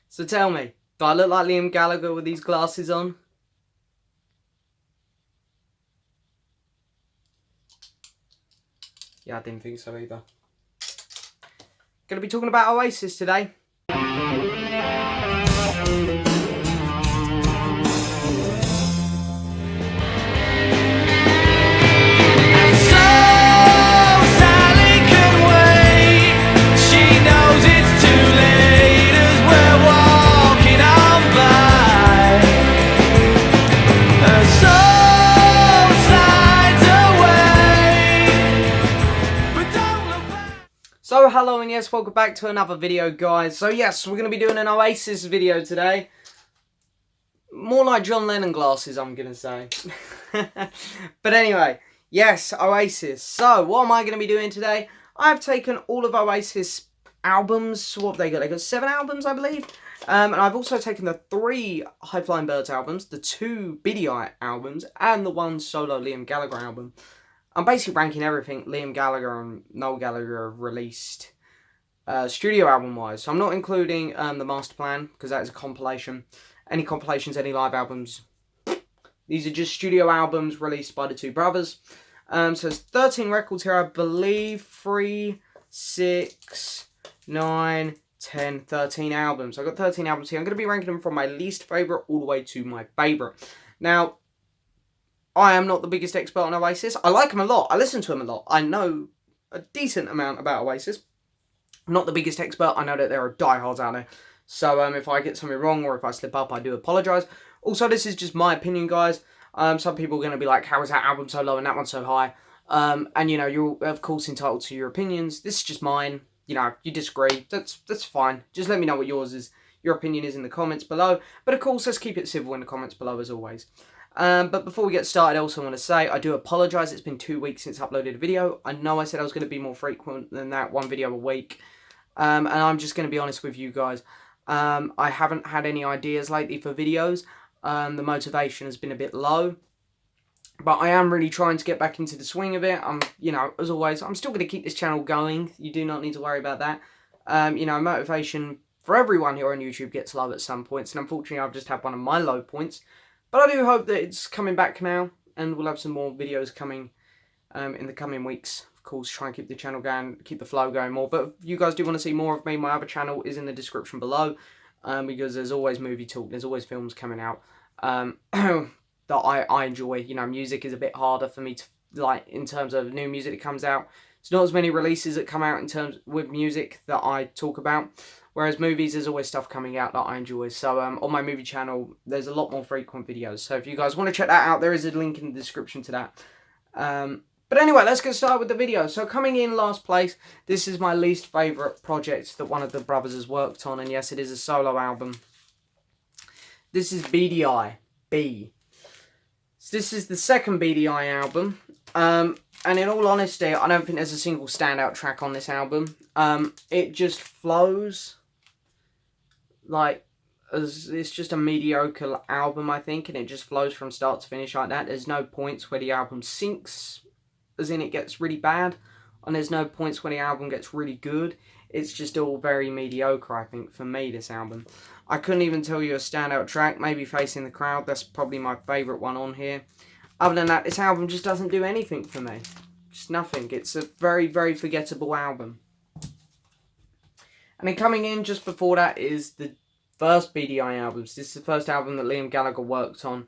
So tell me, do I look like Liam Gallagher with these glasses on? Yeah, I didn't think so either. Gonna be talking about Oasis today. So hello and yes, welcome back to another video, guys. So yes, we're going to be doing an Oasis video today. More like John Lennon glasses, I'm going to say. But anyway, yes, Oasis. So what am I going to be doing today? I've taken all of Oasis albums. What have they got? They got 7 albums, I believe. And I've also taken the 3 High Flying Birds albums, the 2 Beady Eye albums, and the 1 solo Liam Gallagher album. I'm basically ranking everything Liam Gallagher and Noel Gallagher have released studio album-wise. So I'm not including the Master Plan, because that is a compilation. Any compilations, any live albums. These are just studio albums released by the 2 brothers. So there's 13 records here, I believe. 3, 6, 9, 10, 13 albums. I've got 13 albums here. I'm going to be ranking them from my least favourite all the way to my favourite. Now, I am not the biggest expert on Oasis. I like them a lot. I listen to them a lot. I know a decent amount about Oasis. I'm not the biggest expert. I know that there are diehards out there. So if I get something wrong or if I slip up, I do apologise. Also, this is just my opinion, guys. Some people are going to be like, how is that album so low and that one so high? And, you know, you're, of course, entitled to your opinions. This is just mine. You know, if you disagree, that's fine. Just let me know what your opinion is in the comments below. But, of course, let's keep it civil in the comments below, as always. But before we get started, I also want to say I do apologise. It's been 2 weeks since I uploaded a video. I know I said I was going to be more frequent than that, 1 video a week. And I'm just going to be honest with you guys. I haven't had any ideas lately for videos. The motivation has been a bit low. But I am really trying to get back into the swing of it. You know, as always, I'm still going to keep this channel going. You do not need to worry about that. You know, motivation for everyone here on YouTube gets low at some points. And unfortunately, I've just had one of my low points. But I do hope that it's coming back now, and we'll have some more videos coming in the coming weeks. Of course, try and keep the channel going, keep the flow going more. But if you guys do want to see more of me, my other channel is in the description below, because there's always movie talk, there's always films coming out that I enjoy. You know, music is a bit harder for me to, like, in terms of new music that comes out. There's not as many releases that come out in terms with music that I talk about. Whereas movies, there's always stuff coming out that I enjoy. So on my movie channel, there's a lot more frequent videos. So if you guys want to check that out, there is a link in the description to that. But anyway, let's get started with the video. So coming in last place, this is my least favourite project that one of the brothers has worked on. And yes, it is a solo album. This is Beady Eye, B. So this is the second Beady Eye album. And in all honesty, I don't think there's a single standout track on this album. It just flows like, it's just a mediocre album, I think, and it just flows from start to finish like that. There's no points where the album sinks, as in it gets really bad, and there's no points where the album gets really good. It's just all very mediocre, I think, for me, this album. I couldn't even tell you a standout track, maybe Facing the Crowd. That's probably my favourite one on here. Other than that, this album just doesn't do anything for me. Just nothing. It's a very, very forgettable album. And then coming in just before that is the first Beady Eye albums. This is the first album that Liam Gallagher worked on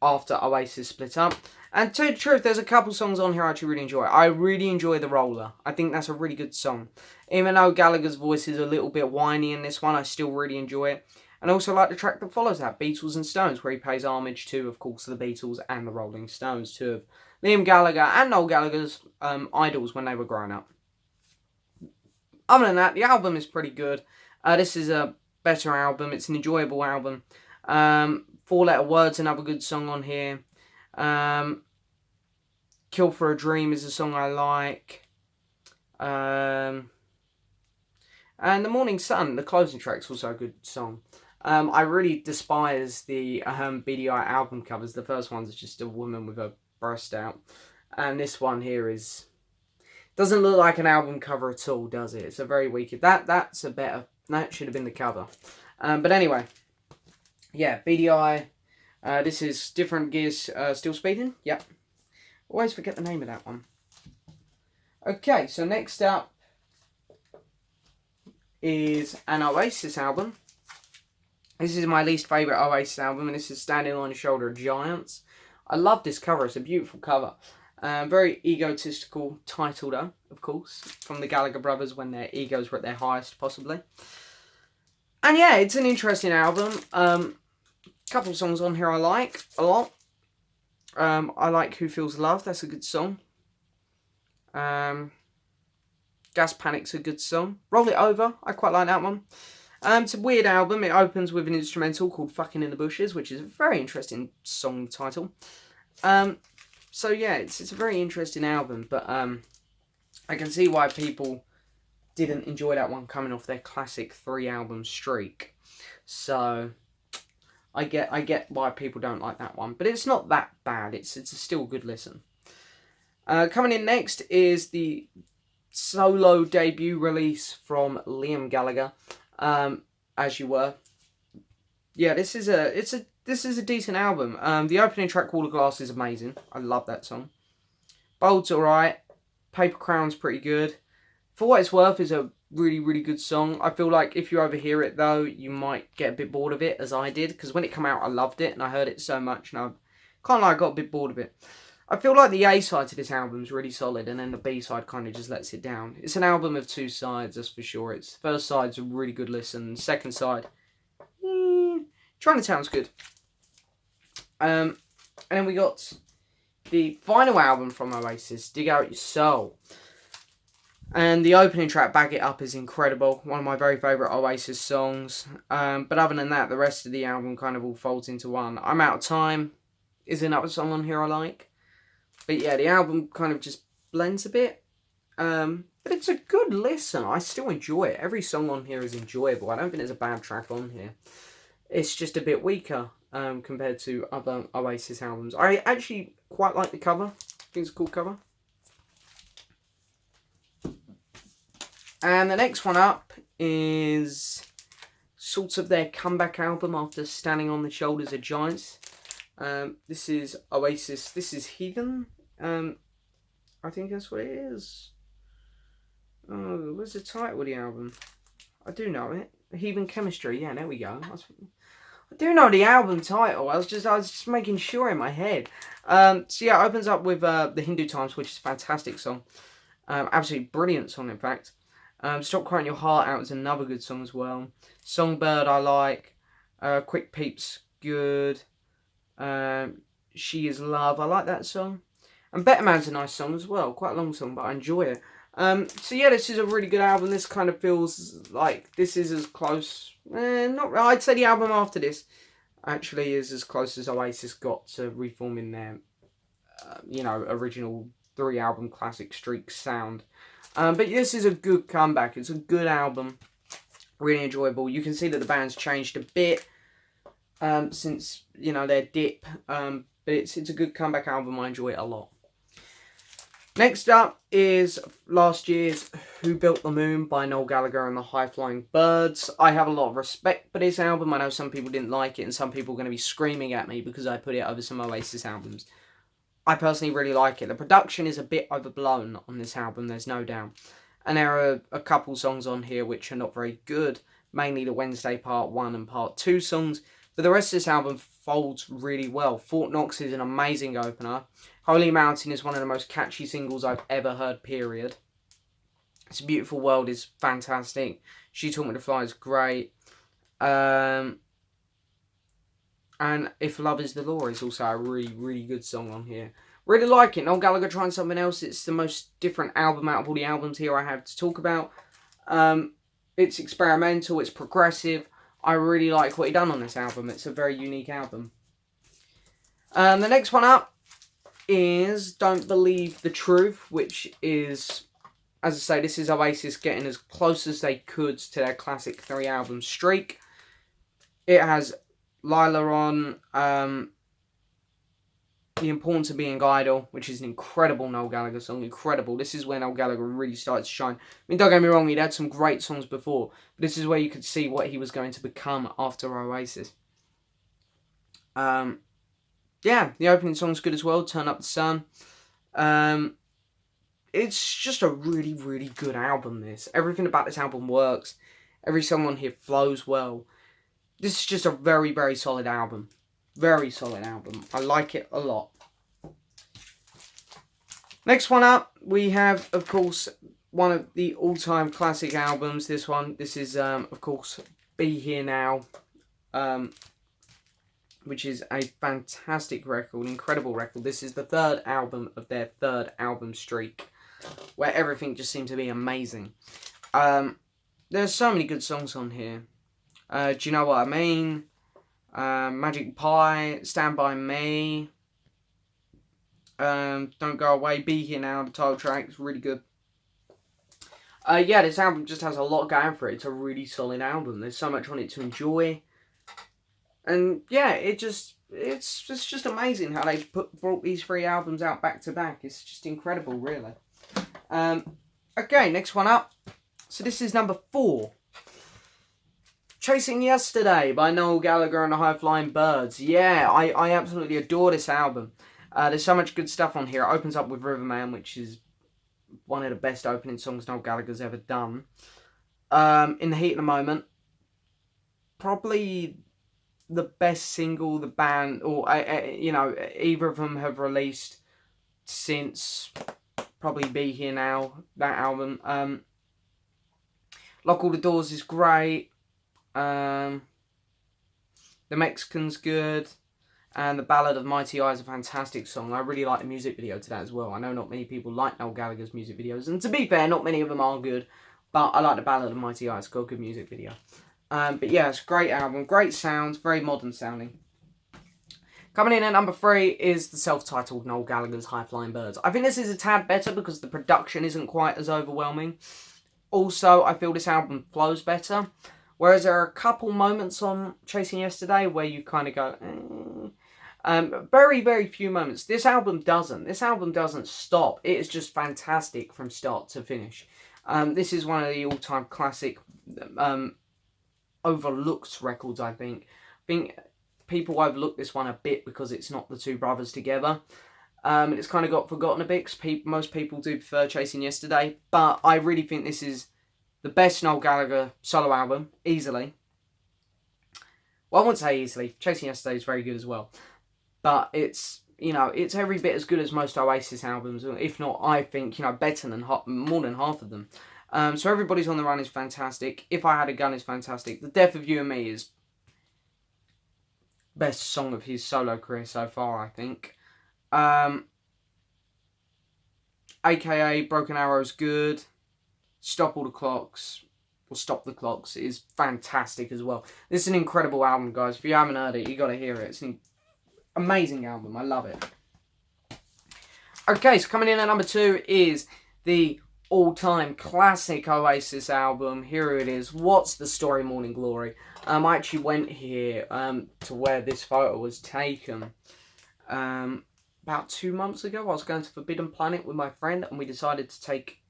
after Oasis split up. And to tell you the truth, there's a couple songs on here I actually really enjoy. I really enjoy The Roller. I think that's a really good song. Even though Gallagher's voice is a little bit whiny in this one, I still really enjoy it. And I also like the track that follows that, Beatles and Stones, where he pays homage to, of course, the Beatles and the Rolling Stones, two of Liam Gallagher and Noel Gallagher's idols when they were growing up. Other than that, the album is pretty good. This is a better album. It's an enjoyable album. 4 Letter Word's another good song on here. Kill for a Dream is a song I like. And The Morning Sun, the closing track's also a good song. I really despise the Beady Eye album covers. The first one's just a woman with her breast out. And this one here doesn't look like an album cover at all, does it? It's a very weak... That should have been the cover. But anyway, yeah, BDI. This is Different Gears Still Speeding. Yep. Always forget the name of that one. Okay, so next up is an Oasis album. This is my least favourite Oasis album, and this is Standing on the Shoulder of Giants. I love this cover. It's a beautiful cover. Very egotistical title, though, of course, from the Gallagher brothers when their egos were at their highest, possibly. And yeah, it's an interesting album. Couple of songs on here I like a lot. I like Who Feels Love. That's a good song. Gas Panic's a good song. Roll It Over. I quite like that one. It's a weird album. It opens with an instrumental called Fucking in the Bushes, which is a very interesting song title. So yeah, it's a very interesting album, but I can see why people didn't enjoy that one coming off their classic 3-album streak. So I get why people don't like that one, but it's not that bad. It's still a good listen. Coming in next is the solo debut release from Liam Gallagher. As You Were. Yeah, this is a decent album. The opening track, Wall of Glass, is amazing. I love that song. Bold's alright. Paper Crown's pretty good. For What It's Worth is a really, really good song. I feel like if you overhear it, though, you might get a bit bored of it, as I did. Because when it came out, I loved it, and I heard it so much, and I can't lie, I got a bit bored of it. I feel like the A-side to this album is really solid, and then the B-side kind of just lets it down. It's an album of 2 sides, that's for sure. Its first side's a really good listen. Second side, Chinatown's good. And then we got the final album from Oasis, Dig Out Your Soul. And the opening track, Bag It Up, is incredible. One of my very favourite Oasis songs. But other than that, the rest of the album kind of all folds into one. I'm Out of Time is another song on here I like. But yeah, the album kind of just blends a bit. But it's a good listen. I still enjoy it. Every song on here is enjoyable. I don't think there's a bad track on here. It's just a bit weaker compared to other Oasis albums. I actually quite like the cover. I think it's a cool cover. And the next one up is sort of their comeback album after Standing on the Shoulders of Giants. This is Oasis. This is Heathen. I think that's what it is. Oh, what's the title of the album? I do know it. Heathen Chemistry. Yeah, there we go. I do know the album title. I was just making sure in my head. So yeah, it opens up with the Hindu Times, which is a fantastic song. Absolutely brilliant song, in fact. Stop Crying Your Heart Out is another good song as well. Songbird I like. Quick Peeps, good. She Is Love, I like that song. And Better Man's a nice song as well. Quite a long song, but I enjoy it. So yeah, this is a really good album. This kind of feels like this is as close. Not. I'd say the album after this actually is as close as Oasis got to reforming their, original 3-album classic streak sound. But this is a good comeback. It's a good album. Really enjoyable. You can see that the band's changed a bit since, their dip. But it's a good comeback album. I enjoy it a lot. Next up is last year's Who Built the Moon by Noel Gallagher and the High Flying Birds. I have a lot of respect for this album. I know some people didn't like it and some people are going to be screaming at me because I put it over some Oasis albums. I personally really like it. The production is a bit overblown on this album, there's no doubt. And there are a couple songs on here which are not very good. Mainly the Wednesday Part 1 and Part 2 songs. But the rest of this album folds really well. Fort Knox is an amazing opener. Holy Mountain is one of the most catchy singles I've ever heard, period. It's a Beautiful World is fantastic. She Taught Me to Fly is great. And If Love Is the Law is also a really, really good song on here. Really like it. Noel Gallagher trying something else. It's the most different album out of all the albums here I have to talk about. It's experimental. It's progressive. I really like what he done on this album. It's a very unique album. The next one up is Don't Believe the Truth, which is, as I say, this is Oasis getting as close as they could to their classic 3-album streak. It has Lila on, The Importance of Being Idle, which is an incredible Noel Gallagher song. Incredible. This is where Noel Gallagher really started to shine. I mean, don't get me wrong, he'd had some great songs before, but this is where you could see what he was going to become after Oasis. Yeah, the opening song's good as well, Turn Up the Sun. It's just a really, really good album, this. Everything about this album works. Every song on here flows well. This is just a very, very solid album. Very solid album. I like it a lot. Next one up, we have, of course, one of the all-time classic albums. This is, of course, Be Here Now. Which is a fantastic record, incredible record. This is the third album of their third album streak, where everything just seemed to be amazing. There's so many good songs on here. Do You Know What I Mean? Magic Pie, Stand By Me, Don't Go Away, Be Here Now, the title track is really good. Yeah, this album just has a lot going for it. It's a really solid album. There's so much on it to enjoy. And yeah, it's just amazing how they brought these three albums out back to back. It's just incredible, really. Okay, next one up. So this is number 4. Chasing Yesterday by Noel Gallagher and the High Flying Birds. Yeah, I absolutely adore this album. There's so much good stuff on here. It opens up with Riverman, which is one of the best opening songs Noel Gallagher's ever done. In the Heat of the Moment, probably the best single the band, or either of them have released since probably Be Here Now, that album. Lock All the Doors is great. The Mexican's good. And The Ballad of Mighty Eye is a fantastic song. I really like the music video to that as well. I know not many people like Noel Gallagher's music videos, and to be fair, not many of them are good, but I like The Ballad of Mighty Eye. It's got a good music video. But yeah, it's a great album, great sounds, very modern sounding. Coming in at number 3 is the self-titled Noel Gallagher's High Flying Birds. I think this is a tad better because the production isn't quite as overwhelming. Also, I feel this album flows better. Whereas there are a couple moments on Chasing Yesterday where you kind of go, very, very few moments. This album doesn't. This album doesn't stop. It is just fantastic from start to finish. This is one of the all-time classic overlooked records, I think. I think people overlook this one a bit because it's not the two brothers together. And it's kind of got forgotten a bit because most people do prefer Chasing Yesterday. But I really think this is the best Noel Gallagher solo album, easily. Well, I wouldn't say easily. Chasing Yesterday is very good as well. But it's every bit as good as most Oasis albums. If not, I think, better than more than half of them. So Everybody's on the Run is fantastic. If I Had a Gun is fantastic. The Death of You and Me is best song of his solo career so far, I think. AKA Broken Arrow's good. Stop the Clocks is fantastic as well. This is an incredible album, guys. If you haven't heard it, you got to hear it. It's an amazing album. I love it. Okay, so coming in at number 2 is the all-time classic Oasis album. Here it is. What's the Story, Morning Glory? I actually went here to where this photo was taken. About 2 months ago, I was going to Forbidden Planet with my friend, and we decided to take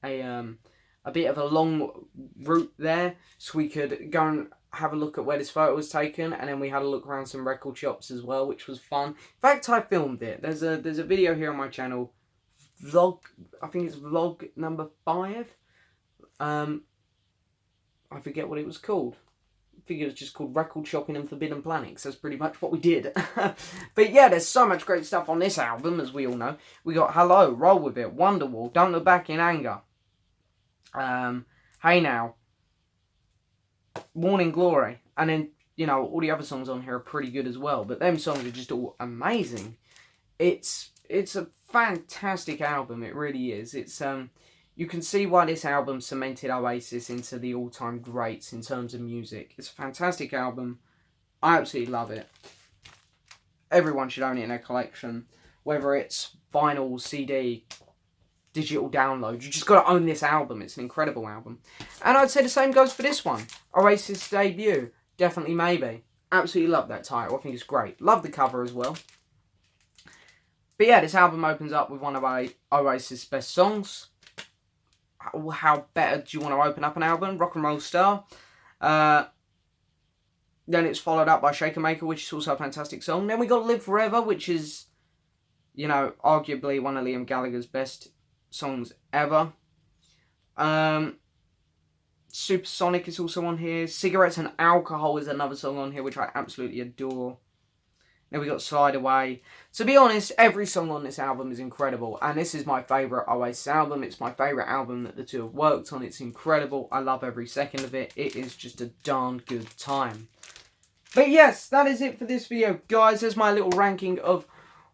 a bit of a long route there, so we could go and have a look at where this photo was taken, and then we had a look around some record shops as well, which was fun. In fact, I filmed it. There's a video here on my channel. I think it's vlog number 5. I forget what it was called. I think it was just called Record Shopping and Forbidden Planet, so that's pretty much what we did. But yeah, there's so much great stuff on this album, as we all know. We got Hello, Roll With It, Wonderwall, Don't Look Back in Anger, Hey Now, Morning Glory, and then, all the other songs on here are pretty good as well, but them songs are just all amazing. It's a fantastic album, it really is. It's you can see why this album cemented Oasis into the all-time greats in terms of music. It's a fantastic album. I absolutely love it. Everyone should own it in their collection, whether it's vinyl, CD, digital download. You just got to own this album. It's an incredible album. And I'd say the same goes for this one. Oasis debut. Definitely Maybe. Absolutely love that title. I think it's great. Love the cover as well. But yeah, this album opens up with one of Oasis' best songs. How better do you want to open up an album? Rock and Roll Star. Then it's followed up by Shaker Maker, which is also a fantastic song. Then we got Live Forever, which is, you know, arguably one of Liam Gallagher's best songs ever. Supersonic is also on here. Cigarettes and Alcohol is another song on here, which I absolutely adore. Then we got Slide Away. To be honest, every song on this album is incredible. And this is my favourite Oasis album. It's my favourite album that the two have worked on. It's incredible. I love every second of it. It is just a darn good time. But yes, that is it for this video, guys. There's my little ranking of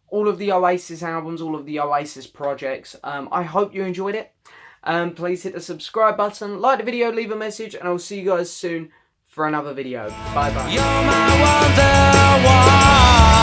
all of the Oasis albums, all of the Oasis projects. I hope you enjoyed it. Please hit the subscribe button, like the video, leave a message, and I'll see you guys soon for another video. Bye bye. You're my wonder.